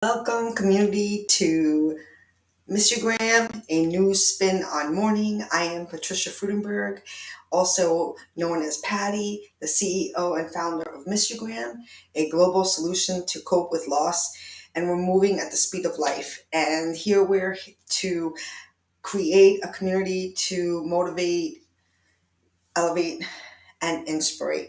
Welcome, community, to Instagram, a new spin on mourning. I am Patricia Frudenberg, also known as Patty, the CEO and founder of Instagram, a global solution to cope with loss, and we're moving at the speed of life. And here we're to create a community to motivate, elevate, and inspire.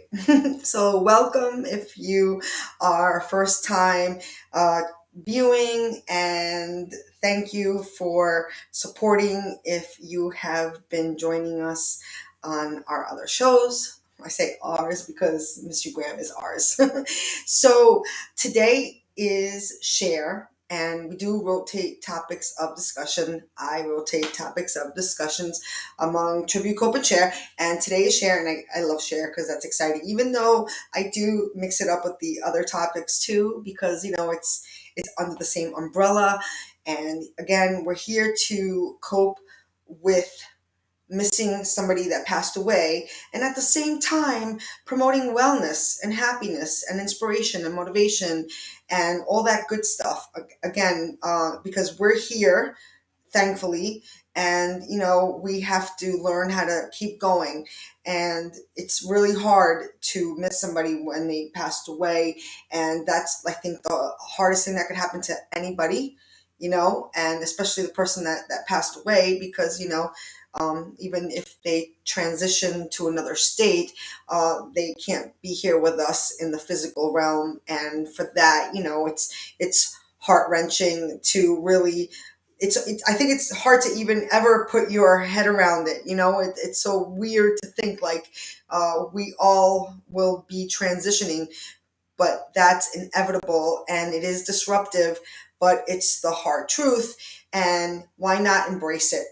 So, welcome if you are first time uh, viewing, and thank you for supporting if you have been joining us on our other shows. I say ours because Mr. Graham is ours. So, today is share. And we do rotate topics of discussion. I rotate topics of discussions among Tribute, Cope, and Share. And today is share, and I love share because that's exciting. Even though I do mix it up with the other topics too, because it's under the same umbrella. And again, we're here to cope with missing somebody that passed away, and at the same time promoting wellness and happiness and inspiration and motivation and all that good stuff. Again, because we're here thankfully, and we have to learn how to keep going. And it's really hard to miss somebody when they passed away, and that's, I think, the hardest thing that could happen to anybody, and especially the person that passed away, because even if they transition to another state, they can't be here with us in the physical realm. And for that, it's heart-wrenching to really, I think it's hard to even ever put your head around it. It's so weird to think like we all will be transitioning, but that's inevitable and it is disruptive, but it's the hard truth. And why not embrace it?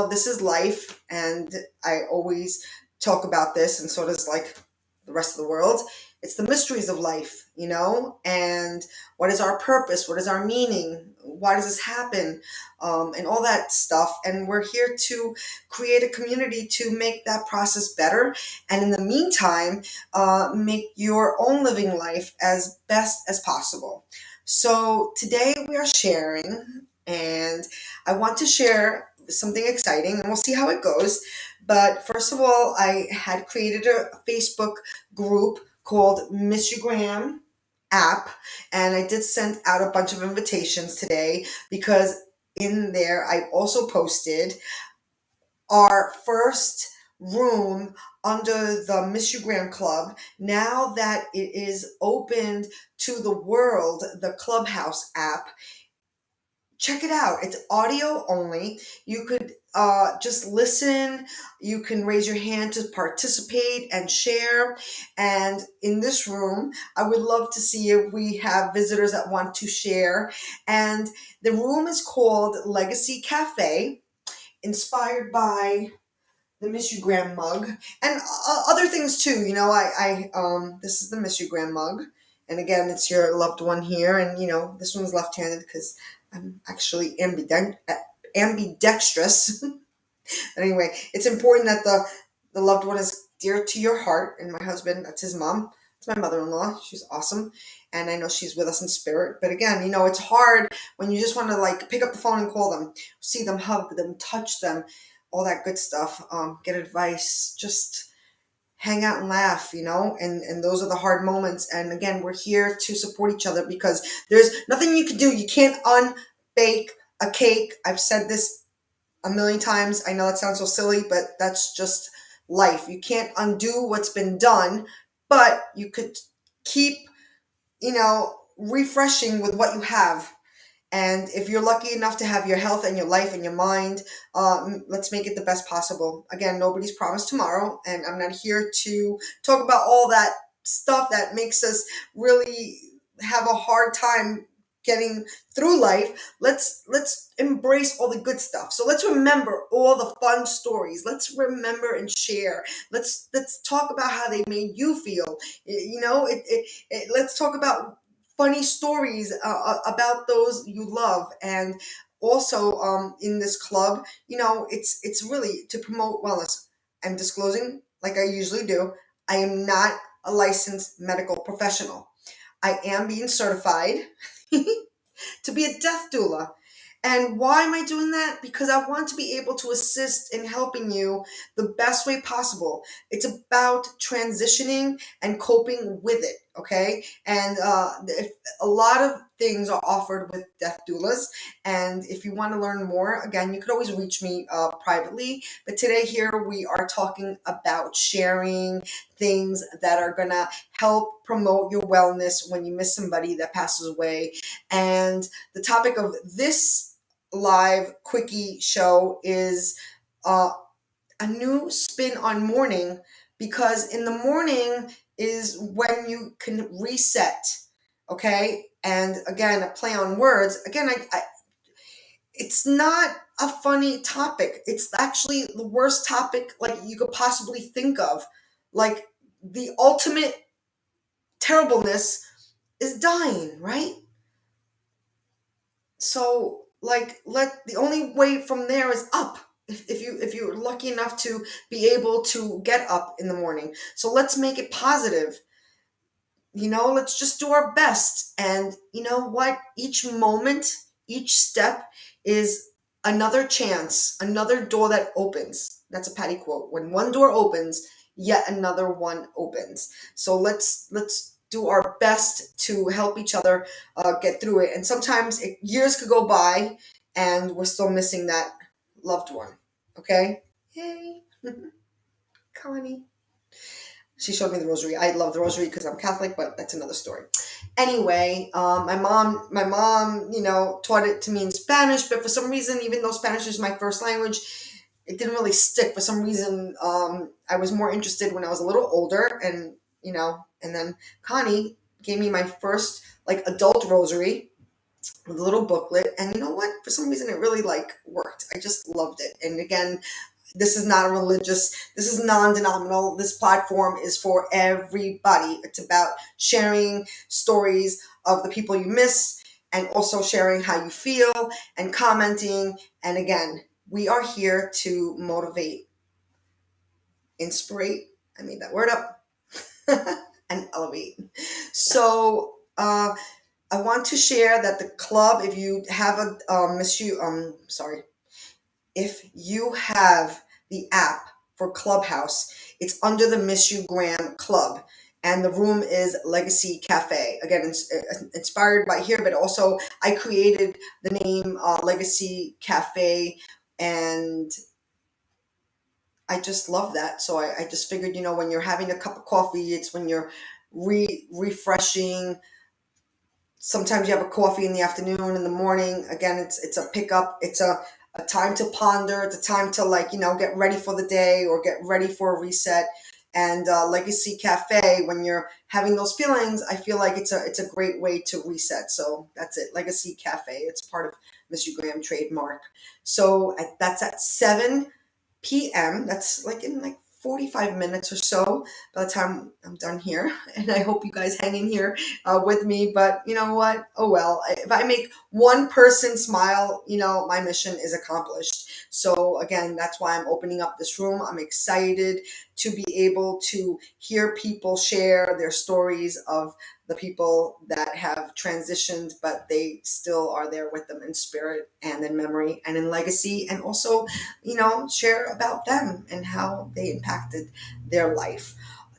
This is life, and I always talk about this, and so does like the rest of the world. It's the mysteries of life, and what is our purpose? What is our meaning? Why does this happen? And all that stuff. And we're here to create a community to make that process better. And in the meantime, make your own living life as best as possible. So today we are sharing, and I want to share something exciting, and we'll see how it goes. But first of all, I had created a Facebook group called Miss You Graham app, and I did send out a bunch of invitations today because in there I also posted our first room under the Miss You Graham Club. Now that it is opened to the world, the Clubhouse app, check it out. It's audio only. You could just listen. You can raise your hand to participate and share. And in this room, I would love to see if we have visitors that want to share. And the room is called Legacy Cafe, inspired by the Miss You Graham mug and other things too. This is the Miss You Graham mug, and again, it's your loved one here, and this one's left-handed because I'm actually ambidextrous. Anyway, it's important that the loved one is dear to your heart, and my husband, that's his mom. It's my mother-in-law. She's awesome, and I know she's with us in spirit. But again, it's hard when you just want to like pick up the phone and call them, see them, hug them, touch them, all that good stuff. Get advice, just hang out and laugh, and those are the hard moments. And again, we're here to support each other because there's nothing you can do. You can't unbake a cake. I've said this a million times. I know it sounds so silly, but that's just life. You can't undo what's been done, but you could keep, refreshing with what you have. And if you're lucky enough to have your health and your life and your mind, let's make it the best possible. Again, nobody's promised tomorrow, and I'm not here to talk about all that stuff that makes us really have a hard time getting through life. Let's embrace all the good stuff. So let's remember all the fun stories. Let's remember and share. Let's talk about how they made you feel. Let's talk about funny stories about those you love. And also, in this club, it's really to promote wellness. I'm disclosing, like I usually do, I am not a licensed medical professional. I am being certified to be a death doula. And why am I doing that? Because I want to be able to assist in helping you the best way possible. It's about transitioning and coping with it, okay? And a lot of things are offered with death doulas. And if you want to learn more, again, you could always reach me privately. But today here we are talking about sharing things that are going to help promote your wellness when you miss somebody that passes away. And the topic of this live quickie show is uh, a new spin on mourning, because in the morning is when you can reset, okay? And again, a play on words. Again, it's not a funny topic. It's actually the worst topic like you could possibly think of. Like the ultimate terribleness is dying, right? So like let the only way from there is up. If you're lucky enough to be able to get up in the morning. So let's make it positive. Let's just do our best. And you know what? Each moment, each step is another chance, another door that opens. That's a Patty quote. When one door opens, yet another one opens. So let's do our best to help each other get through it. And sometimes years could go by and we're still missing that loved one. Okay? Yay. Connie. She showed me the rosary. I love the rosary because I'm Catholic, but that's another story. Anyway, my mom, taught it to me in Spanish, but for some reason, even though Spanish is my first language, it didn't really stick. For some reason, I was more interested when I was a little older, and then Connie gave me my first like adult rosary with a little booklet, and you know what? For some reason, it really like worked. I just loved it. And again, this is not a religious, this is non-denominational. This platform is for everybody. It's about sharing stories of the people you miss and also sharing how you feel and commenting. And again, we are here to motivate, inspire, I made that word up, and elevate. So, I want to share that the club, if you have if you have the app for Clubhouse, it's under the Miss You Graham Club. And the room is Legacy Cafe. Again, it's inspired by here, but also I created the name Legacy Cafe, and I just love that. So I just figured, when you're having a cup of coffee, it's when you're refreshing. Sometimes you have a coffee in the afternoon, in the morning. Again, it's a pickup. It's a time to ponder. It's a time to get ready for the day or get ready for a reset. And Legacy Cafe, when you're having those feelings, I feel like it's a great way to reset. So that's it, Legacy Cafe. It's part of Miss You Graham trademark. So that's at 7 p.m. That's like in 45 minutes or so by the time I'm done here. And I hope you guys hang in here with me. But you know what? Oh well. If I make one person smile, my mission is accomplished. So again, that's why I'm opening up this room. I'm excited to be able to hear people share their stories of the people that have transitioned, but they still are there with them in spirit and in memory and in legacy, and also, share about them and how they impacted their life.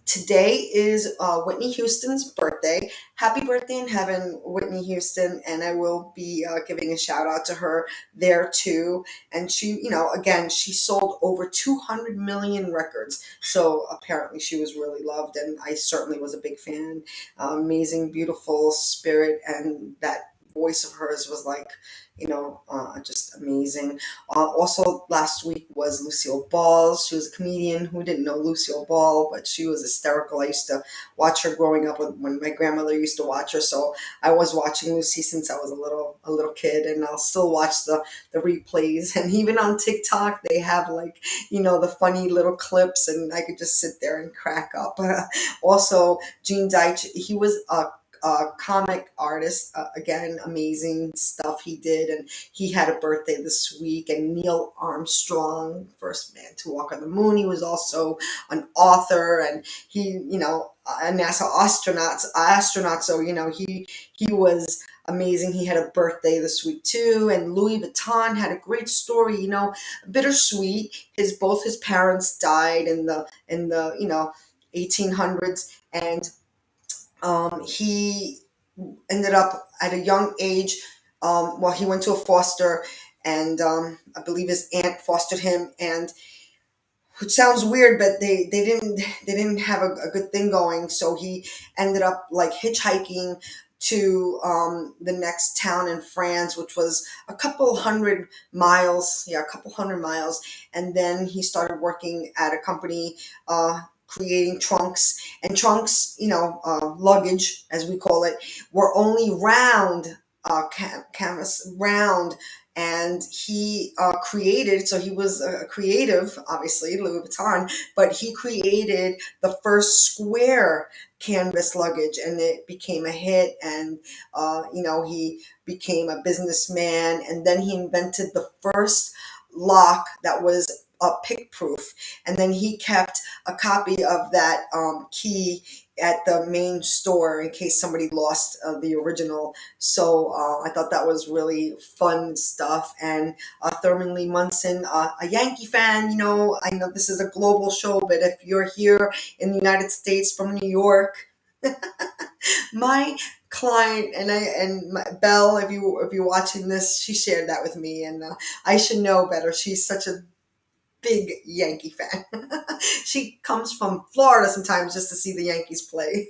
Today is Whitney Houston's birthday. Happy birthday in heaven, Whitney Houston. And I will be giving a shout out to her there too. And she, again, she sold over 200 million records. So apparently she was really loved. And I certainly was a big fan. Amazing, beautiful spirit. And that voice of hers was like, just amazing. Also, last week was Lucille Balls. She was a comedian. Who didn't know Lucille Ball? But she was hysterical. I used to watch her growing up when my grandmother used to watch her. So I was watching Lucy since I was a little kid, and I'll still watch the replays. And even on TikTok, they have the funny little clips, and I could just sit there and crack up. Also, Gene Deitch, he was comic artist. Again, amazing stuff he did. And he had a birthday this week. And Neil Armstrong, first man to walk on the moon, he was also an author. And he, a NASA astronaut. So he was amazing. He had a birthday this week too, and Louis Vuitton had a great story. Bittersweet. Both his parents died in the 1800s, and he ended up at a young age. Well, he went to a foster, and I believe his aunt fostered him, and which sounds weird, but they didn't have a good thing going. So he ended up like hitchhiking to the next town in France, which was a couple hundred miles. Yeah, a couple hundred miles. And then he started working at a company creating trunks. And trunks, luggage, as we call it, were only round, canvas round, and he created, so he was a creative, obviously, Louis Vuitton, but he created the first square canvas luggage, and it became a hit. And he became a businessman, and then he invented the first lock that was pick proof, and then he kept a copy of that key at the main store in case somebody lost the original. So I thought that was really fun stuff. And Thurman Lee Munson, a Yankee fan. I know this is a global show, but if you're here in the United States from New York, my client Belle, if you're watching this, she shared that with me, and I should know better. She's such a big Yankee fan. She comes from Florida sometimes just to see the Yankees play.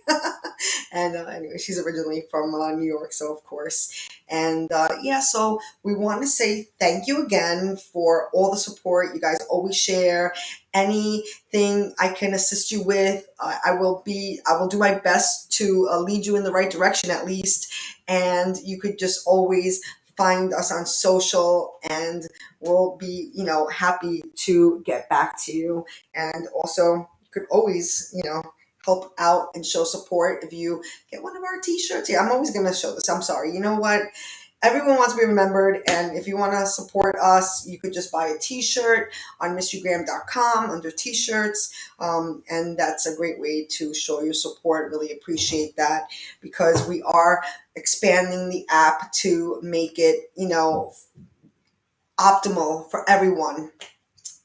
And anyway, she's originally from New York, so of course. And yeah, so we want to say thank you again for all the support you guys always share. Anything I can assist you with, I will do my best to lead you in the right direction at least. And you could just always find us on social, and we'll be happy to get back to you. And also, you could always help out and show support if you get one of our t-shirts. Yeah, I'm always going to show this. I'm sorry. You know what? Everyone wants to be remembered, and if you want to support us, you could just buy a t-shirt on mysterygram.com under t-shirts, and that's a great way to show your support. Really appreciate that, because we are expanding the app to make it optimal for everyone.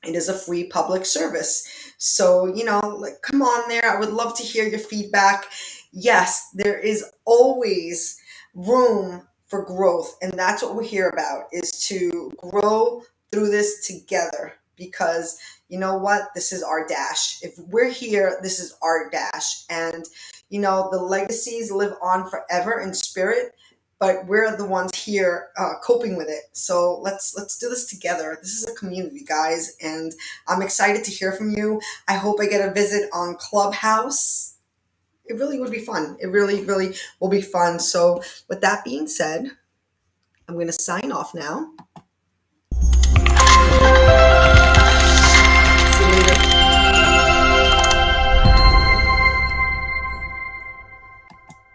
It is a free public service. So, like, come on there. I would love to hear your feedback. Yes, there is always room for growth. And that's what we're here about, is to grow through this together. Because you know what? This is our dash. If we're here, this is our dash. And, the legacies live on forever in spirit, but we're the ones here coping with it. So let's do this together. This is a community, guys, and I'm excited to hear from you. I hope I get a visit on Clubhouse. It really would be fun. It really, really will be fun. So with that being said, I'm going to sign off now.